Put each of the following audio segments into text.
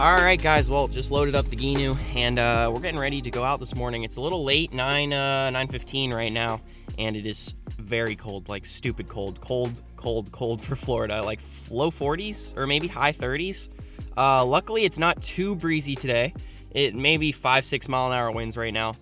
All right, guys, well, just loaded up the gheenoe, and we're getting ready to go out this morning. It's a little late, 9:15 right now, and it is very cold, like stupid cold for Florida, like low 40s or maybe high 30s. Luckily, it's not too breezy today. It may be 5-6 mile an hour winds right now,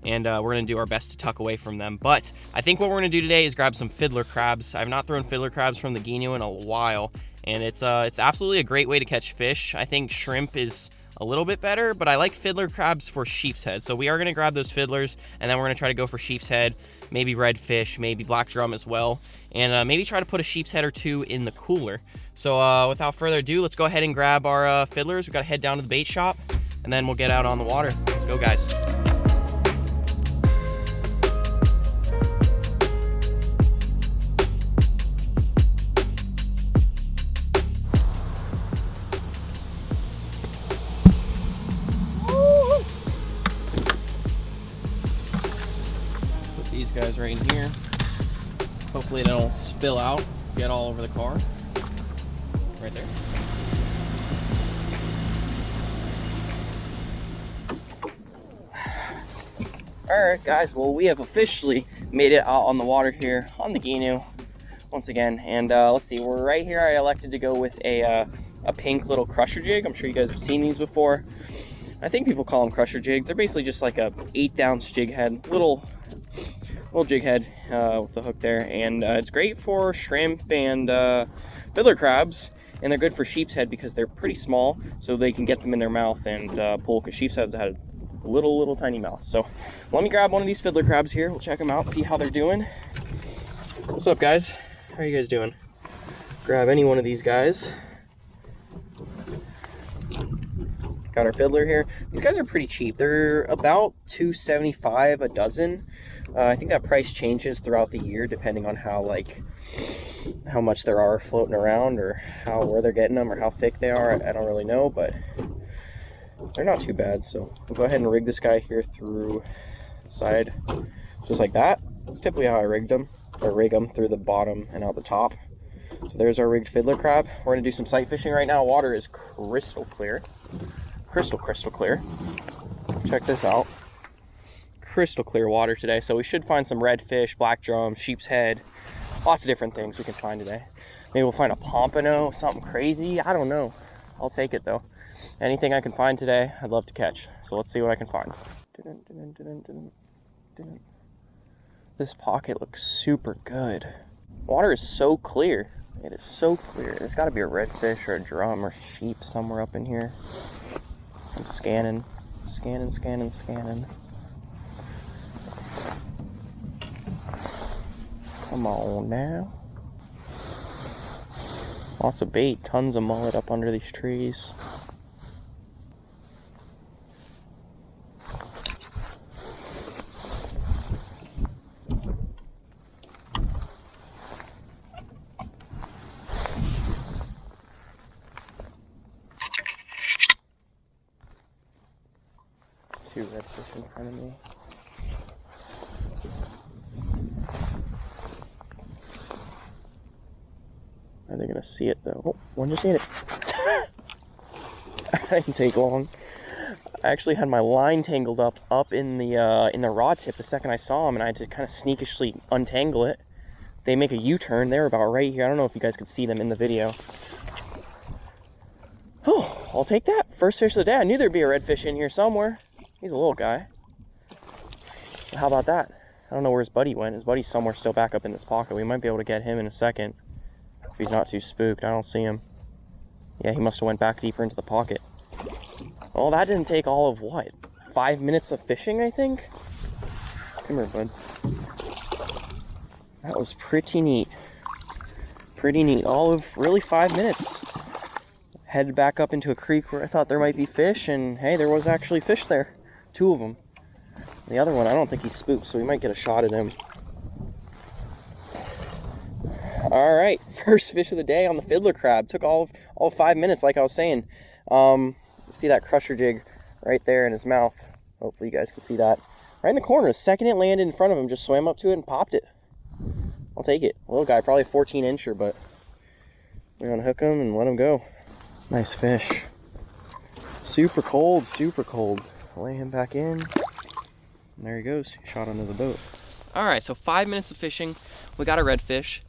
and we're gonna do our best to tuck away from them. But I think what we're gonna do today is grab some fiddler crabs. I've not thrown fiddler crabs from the gheenoe in a while, and it's absolutely a great way to catch fish. I think shrimp is a little bit better, but I like fiddler crabs for sheepshead. So we are gonna grab those fiddlers, and then we're gonna try to go for sheepshead, maybe redfish, maybe black drum as well, and maybe try to put a sheepshead or two in the cooler. So without further ado, let's go ahead and grab our fiddlers. We gotta head down to the bait shop, and then we'll get out on the water. Let's go, guys. These guys right in here. Hopefully they don't spill out, get all over the car. Right there. Alright guys, well we have officially made it out on the water here on the gheenoe once again. And let's see, we're right here. I elected to go with a pink little crusher jig. I'm sure you guys have seen these before. I think people call them crusher jigs. They're basically just like a 8-ounce jig head, little jig head with the hook there, and it's great for shrimp and fiddler crabs, and they're good for sheepshead because they're pretty small, so they can get them in their mouth and pull, because sheepsheads had a little tiny mouth. So let me grab one of these fiddler crabs here. We'll check them out, see how they're doing. What's up, guys? How are you guys doing? Grab any one of these guys. Got our fiddler here. These guys are pretty cheap. They're about $2.75 a dozen. I think that price changes throughout the year depending on how much there are floating around, or where they're getting them, or how thick they are. I don't really know, but they're not too bad. So we'll go ahead and rig this guy here through the side, just like that. That's typically how I rig them through the bottom and out the top. So there's our rigged fiddler crab. We're gonna do some sight fishing right now. Water is crystal clear. Crystal clear. Check this out. Crystal clear water today, so we should find some redfish, black drum, sheepshead, lots of different things we can find today. Maybe we'll find a pompano, something crazy. I don't know. I'll take it though. Anything I can find today, I'd love to catch. So let's see what I can find. This pocket looks super good. Water is so clear. It is so clear. There's got to be a redfish or a drum or sheep somewhere up in here. I'm scanning. Come on now. Lots of bait, tons of mullet up under these trees. Two redfish in front of me. Are they gonna see it though? Oh, one just seen it. That didn't take long. I actually had my line tangled up in the rod tip the second I saw them, and I had to kind of sneakishly untangle it. They make a U-turn. They're about right here. I don't know if you guys could see them in the video. Oh, I'll take that. First fish of the day. I knew there'd be a redfish in here somewhere. He's a little guy. How about that? I don't know where his buddy went. His buddy's somewhere still back up in this pocket. We might be able to get him in a second if he's not too spooked. I don't see him. Yeah, he must have went back deeper into the pocket. Well, that didn't take all of what? 5 minutes of fishing, I think? Come here, bud. That was pretty neat. Pretty neat. All of really 5 minutes. Headed back up into a creek where I thought there might be fish, and hey, there was actually fish there. 2 of them. The other one, I don't think he's spooked, so we might get a shot at him. All right, first fish of the day on the fiddler crab. Took all 5 minutes, like I was saying. See that crusher jig right there in his mouth. Hopefully you guys can see that. Right in the corner. The second it landed in front of him, just swam up to it and popped it. I'll take it. Little guy, probably a 14-incher, but we're gonna hook him and let him go. Nice fish. super cold, super cold. Lay him back in. And there he goes. He shot under the boat. All right, so 5 minutes of fishing. We got a redfish.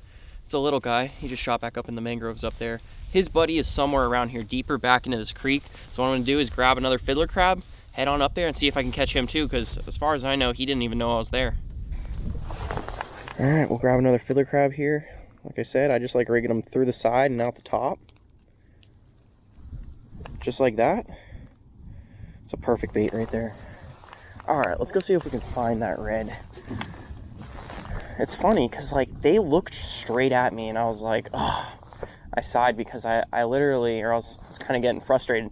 It's a little guy. He just shot back up in the mangroves up there. His buddy is somewhere around here, deeper back into this creek. So what I'm gonna do is grab another fiddler crab, head on up there and see if I can catch him too, because as far as I know, he didn't even know I was there. All right, we'll grab another fiddler crab here. Like I said, I just like rigging them through the side and out the top. Just like that. It's a perfect bait right there. All right, let's go see if we can find that red. It's funny because like they looked straight at me and I was like, oh, I sighed because I literally, or I was kind of getting frustrated.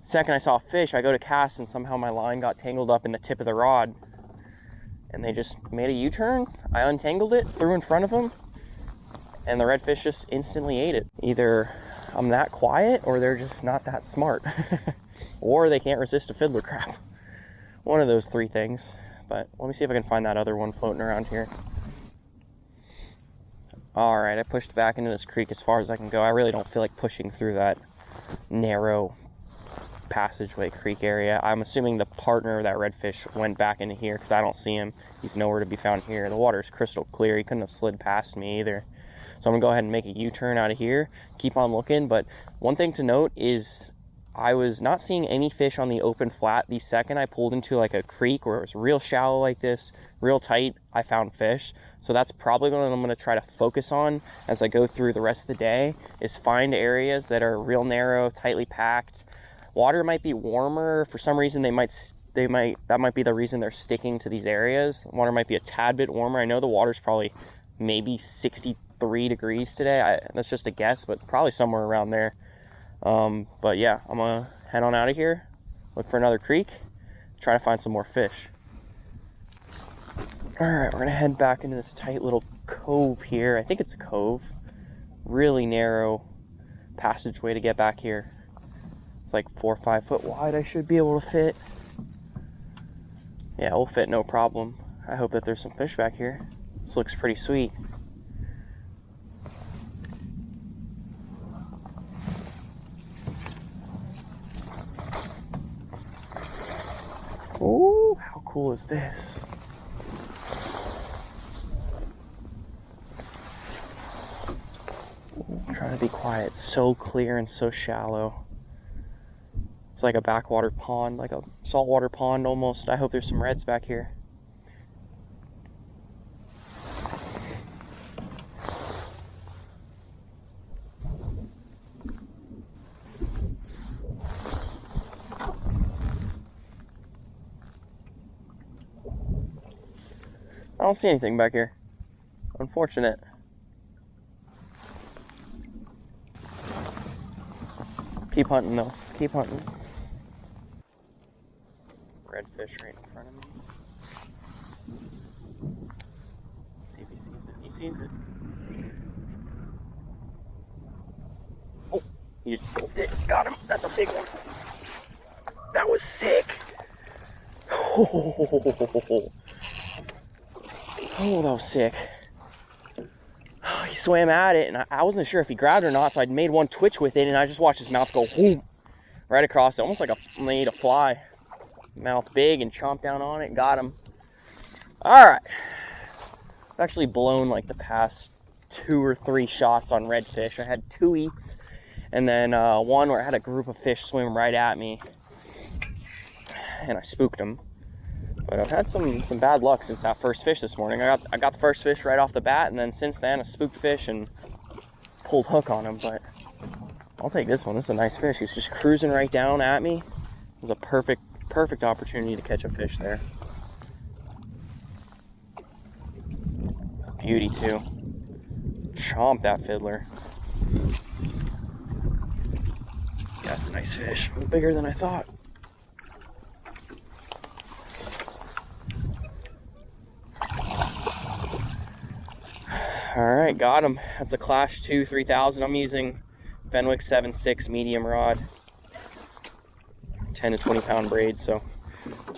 The second I saw a fish, I go to cast and somehow my line got tangled up in the tip of the rod and they just made a U-turn. I untangled it, threw in front of them, and the redfish just instantly ate it. Either I'm that quiet or they're just not that smart or they can't resist a fiddler crab. One of those three things. But let me see if I can find that other one floating around here. All right, I pushed back into this creek as far as I can go. I really don't feel like pushing through that narrow passageway creek area. I'm assuming the partner of that redfish went back into here because I don't see him. He's nowhere to be found here. The water is crystal clear. He couldn't have slid past me either. So I'm gonna go ahead and make a U-turn out of here, keep on looking. But one thing to note is I was not seeing any fish on the open flat. The second I pulled into like a creek where it was real shallow like this, real tight, I found fish. So that's probably what I'm going to try to focus on as I go through the rest of the day, is find areas that are real narrow, tightly packed. Water might be warmer. For some reason, that might be the reason they're sticking to these areas. Water might be a tad bit warmer. I know the water's probably maybe 63 degrees today. That's just a guess, but probably somewhere around there. But yeah, I'm going to head on out of here, look for another creek, try to find some more fish. All right, we're gonna head back into this tight little cove here. I think it's a cove. Really narrow passageway to get back here. It's like 4 or 5 foot wide. I should be able to fit. Yeah, we'll fit no problem. I hope that there's some fish back here. This looks pretty sweet. Oh, how cool is this? I'm trying to be quiet. It's so clear and so shallow. It's like a backwater pond, like a saltwater pond almost. I hope there's some reds back here. I don't see anything back here. Unfortunate. Keep hunting though. Keep hunting. Redfish right in front of me. Let's see if he sees it. He sees it. Oh, he just gulped it. Got him. That's a big one. That was sick. Oh, that was sick. He swam at it, and I wasn't sure if he grabbed it or not, so I'd made one twitch with it, and I just watched his mouth go whoom, right across it, almost like made a fly. Mouth big and chomped down on it, got him. All right. I've actually blown like the past 2 or 3 shots on redfish. I had 2 eats, and then one where I had a group of fish swim right at me, and I spooked them. But I've had some bad luck since that first fish this morning. I got the first fish right off the bat, and then since then I spooked fish and pulled hook on him. But I'll take this one. This is a nice fish. He's just cruising right down at me. It was a perfect opportunity to catch a fish there. It's a beauty too. Chomp that fiddler. That's a nice fish. A little bigger than I thought. All right, got him. That's a Clash 2 3000. I'm using Fenwick 7.6 medium rod, 10 to 20 pound braid. So,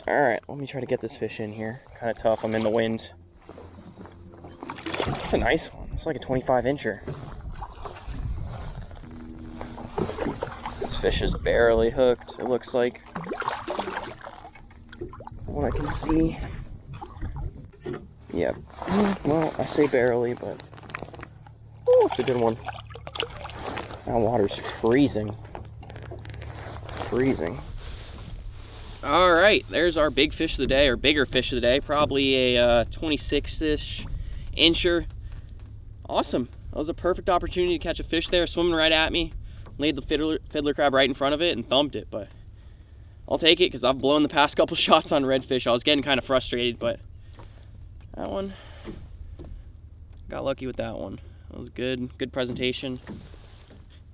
all right, let me try to get this fish in here. Kind of tough. I'm in the wind. It's a nice one. It's like a 25 incher. This fish is barely hooked, it looks like. What I can see. Yeah, well, I say barely, but oh, it's a good one. That water's freezing. Freezing. All right, there's our big fish of the day, or bigger fish of the day. Probably a 26-ish incher. Awesome. That was a perfect opportunity to catch a fish there, swimming right at me. Laid the fiddler crab right in front of it and thumped it, but I'll take it because I've blown the past couple shots on redfish. I was getting kind of frustrated, but that one, got lucky with that one. That was good presentation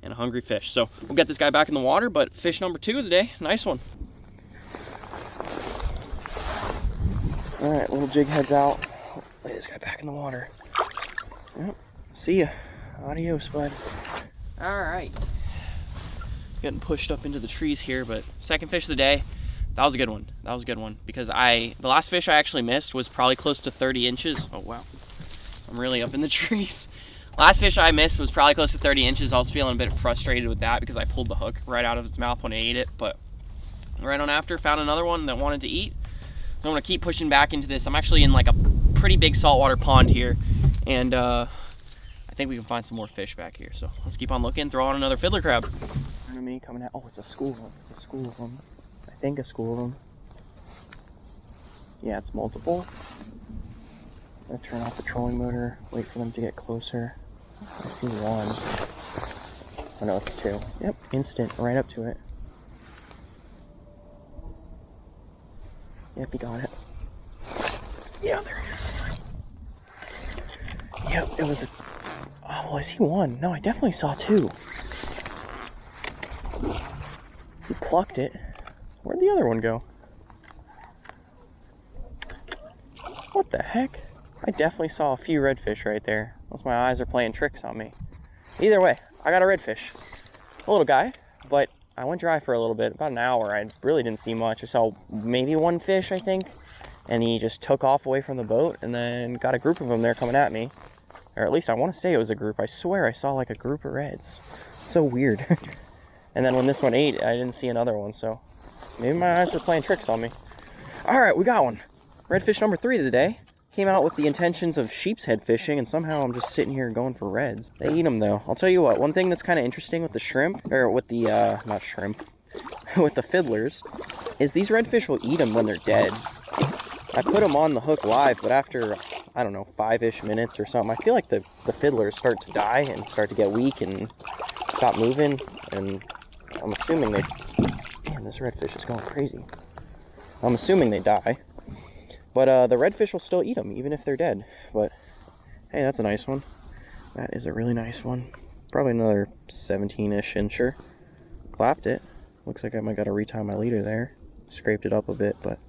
and a hungry fish. So we'll get this guy back in the water, but fish number 2 of the day, nice one. All right, little jig heads out. Lay this guy back in the water. Yep, see ya. Adios, bud. All right. Getting pushed up into the trees here, but second fish of the day, that was a good one. That was a good one because the last fish I actually missed was probably close to 30 inches. Oh, wow. I'm really up in the trees. Last fish I missed was probably close to 30 inches. I was feeling a bit frustrated with that because I pulled the hook right out of its mouth when I ate it, but right on after, found another one that wanted to eat. So I'm gonna keep pushing back into this. I'm actually in like a pretty big saltwater pond here, and I think we can find some more fish back here. So let's keep on looking, throw on another fiddler crab. Me coming out. Oh, it's a school of them. It's a school of them. I think a school of them. Yeah, it's multiple. I'm gonna turn off the trolling motor, wait for them to get closer. I see one. Oh no, it's 2. Yep, instant, right up to it. Yep, he got it. Yeah, there it is. Yep, it was a... Oh, well, I see one. No, I definitely saw 2. He plucked it. Where'd the other one go? What the heck? I definitely saw a few redfish right there. Unless my eyes are playing tricks on me. Either way, I got a redfish. A little guy, but I went dry for a little bit, about an hour. I really didn't see much. I saw maybe one fish, I think, and he just took off away from the boat, and then got a group of them there coming at me. Or at least I want to say it was a group. I swear I saw like a group of reds. So weird. And then when this one ate, I didn't see another one, so maybe my eyes were playing tricks on me. All right, we got one. Redfish number 3 of the day. Came out with the intentions of sheepshead fishing, and somehow I'm just sitting here going for reds. They eat them, though. I'll tell you what, one thing that's kind of interesting with the shrimp, or with the, not shrimp, with the fiddlers, is these redfish will eat them when they're dead. I put them on the hook live, but after, I don't know, 5-ish minutes or something, I feel like the fiddlers start to die and start to get weak and stop moving, and I'm assuming they... Man, this redfish is going crazy. I'm assuming they die. But the redfish will still eat them, even if they're dead. But, hey, that's a nice one. That is a really nice one. Probably another 17-ish incher. Clapped it. Looks like I might gotta retie my leader there. Scraped it up a bit, but...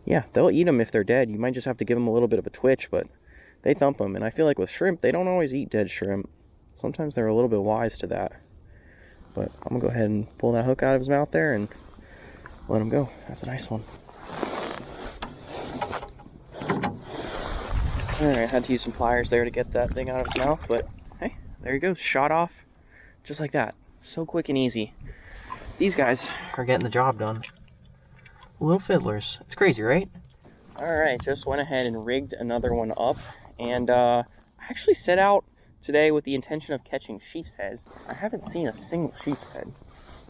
Yeah, they'll eat them if they're dead. You might just have to give them a little bit of a twitch, but they thump them. And I feel like with shrimp, they don't always eat dead shrimp. Sometimes they're a little bit wise to that. But I'm gonna go ahead and pull that hook out of his mouth there and let him go. That's a nice one. Alright, I had to use some pliers there to get that thing out of his mouth, but hey, there he goes, shot off, just like that. So quick and easy. These guys are getting the job done. Little fiddlers. It's crazy, right? Alright, just went ahead and rigged another one up, and I actually set out today with the intention of catching sheepshead. I haven't seen a single sheepshead.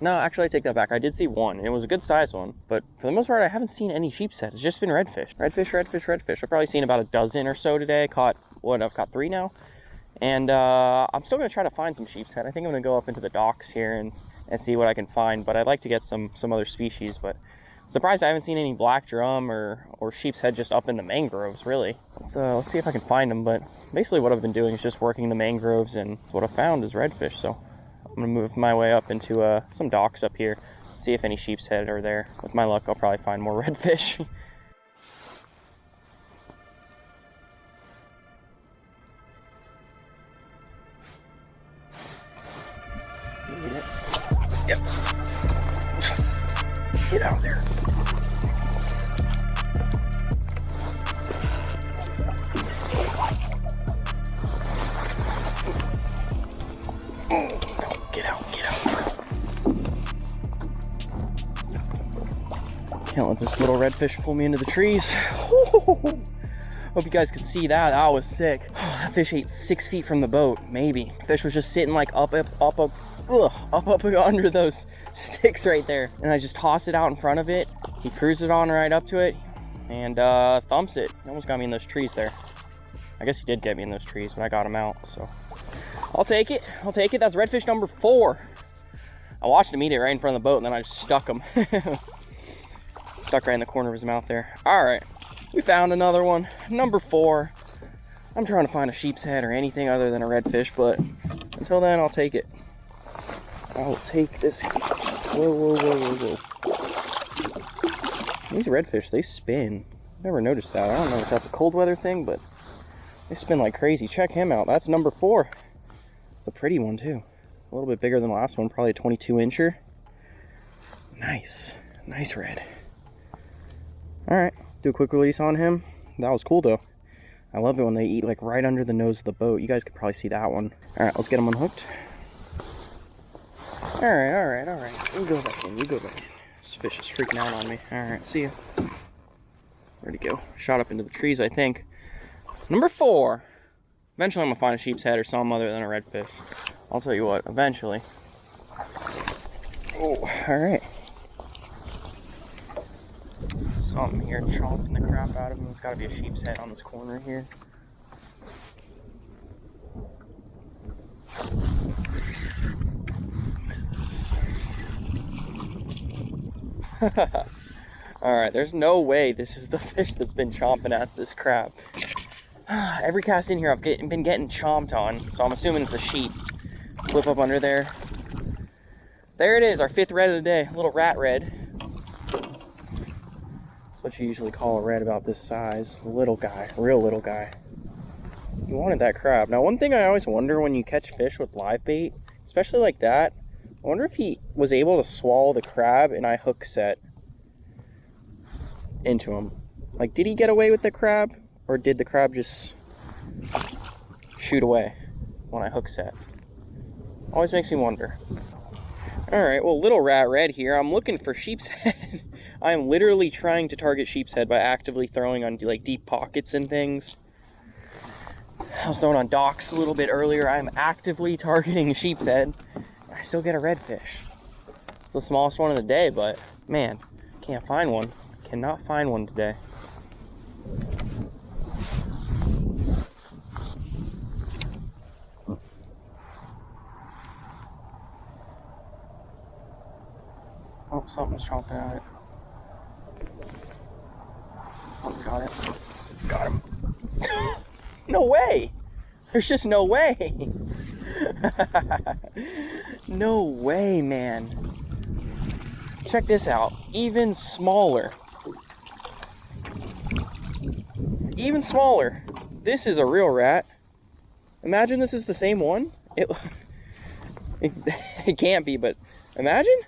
No, actually I take that back. I did see one, and it was a good size one, but for the most part I haven't seen any sheepshead. It's just been redfish. Redfish, redfish, redfish. I've probably seen about a dozen or so today. Caught, what, I've caught 3 now. And I'm still going to try to find some sheepshead. I think I'm going to go up into the docks here and see what I can find, but I'd like to get some other species, but surprised I haven't seen any black drum or sheepshead just up in the mangroves, really. Let's see if I can find them, but basically what I've been doing is just working the mangroves, and what I found is redfish, so I'm gonna move my way up into some docks up here, see if any sheepshead are there. With my luck, I'll probably find more redfish. Yep. Get out of there. Get out, get out. Can't let this little redfish pull me into the trees. Hope you guys could see that. That was sick. That fish ate 6 feet from the boat, maybe. Fish was just sitting like up under those sticks right there. And I just tossed it out in front of it. He cruised it on right up to it and thumps it. He almost got me in those trees there. I guess he did get me in those trees, but I got him out, so. I'll take it. I'll take it. That's redfish number 4. I watched him eat it right in front of the boat, and then I just stuck him. Stuck right in the corner of his mouth there. All right, we found another one. Number 4. I'm trying to find a sheep's head or anything other than a redfish, but until then, I'll take it. I will take this. Whoa. These redfish, they spin. Never noticed that. I don't know if that's a cold weather thing, but they spin like crazy. Check him out. That's number 4. It's a pretty one too. A little bit bigger than the last one, probably a 22 incher. Nice red. All right, do a quick release on him. That was cool though. I love it when they eat like right under the nose of the boat. You guys could probably see that one. All right, let's get him unhooked. All right. You go back in. This fish is freaking out on me. All right, see ya. Where'd he go? Shot up into the trees, I think. Number 4. Eventually I'm gonna find a sheep's head or something other than a redfish. I'll tell you what, eventually. Oh, all right. Something here chomping the crap out of him. It's gotta be a sheep's head on this corner here. What is this? All right, there's no way this is the fish that's been chomping at this crab. Every cast in here I've been getting chomped on, so I'm assuming it's a sheep. Flip up under there. There it is, our 5th red of the day. A little rat red. That's what you usually call a red about this size. Little guy, real little guy. You wanted that crab. Now, one thing I always wonder when you catch fish with live bait, especially like that, I wonder if he was able to swallow the crab and I hook set into him. Like, did he get away with the crab? Or did the crab just shoot away when I hook set? Always makes me wonder. All right, well, little rat red here. I'm looking for sheep's head. I am literally trying to target sheep's head by actively throwing on like deep pockets and things. I was throwing on docks a little bit earlier. I'm actively targeting sheep's head. I still get a redfish. It's the smallest one of the day, but man, can't find one. Cannot find one today. Oh, something's chomping at it. Oh, got it. Got him. No way! There's just no way! No way, man. Check this out. Even smaller. Even smaller. This is a real rat. Imagine this is the same one. It can't be, but imagine.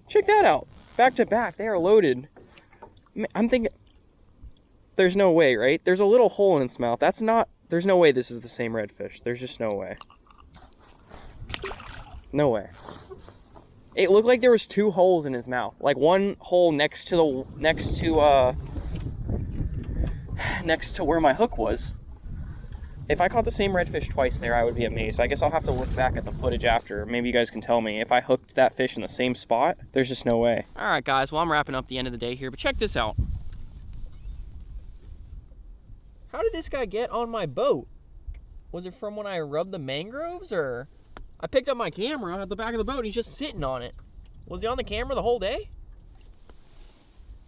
Check that out. Back to back. They are loaded. I'm thinking, there's no way, right? There's a little hole in its mouth. There's no way this is the same redfish. There's just no way. No way. It looked like there was 2 holes in his mouth. Like one hole next to where my hook was. If I caught the same redfish twice there, I would be amazed. I guess I'll have to look back at the footage after. Maybe you guys can tell me if I hooked that fish in the same spot. There's just no way. All right, guys. Well, I'm wrapping up the end of the day here, but check this out. How did this guy get on my boat? Was it from when I rubbed the mangroves, or I picked up my camera at the back of the boat and he's just sitting on it? Was he on the camera the whole day?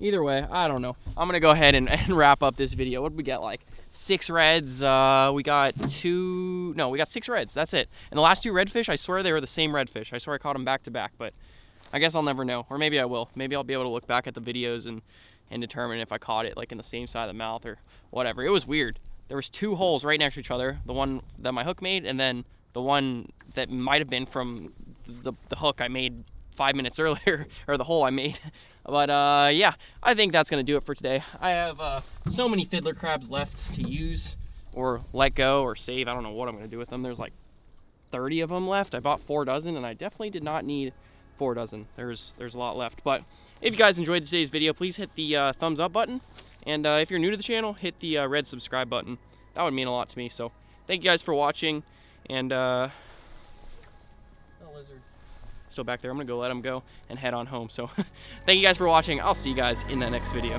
Either way, I don't know. I'm gonna go ahead and wrap up this video. What did we get, like 6 reds? We got 6 reds, that's it. And the last 2 redfish, I swear they were the same redfish. I swear I caught them back to back, but I guess I'll never know. Or maybe I will. Maybe I'll be able to look back at the videos and determine if I caught it like in the same side of the mouth or whatever. It was weird. There was 2 holes right next to each other. The one that my hook made and then the one that might have been from the hook I made 5 minutes earlier, or the hole I made. But yeah, I think that's gonna do it for today. I have so many fiddler crabs left to use or let go or save. I don't know what I'm gonna do with them. There's like 30 of them left. I bought 4 dozen and I definitely did not need 4 dozen. There's a lot left, but If you guys enjoyed today's video, please hit the thumbs up button. And if you're new to the channel, hit the red subscribe button. That would mean a lot to me. So thank you guys for watching. And the lizard still back there. I'm gonna go let him go and head on home. So thank you guys for watching. I'll see you guys in the next video.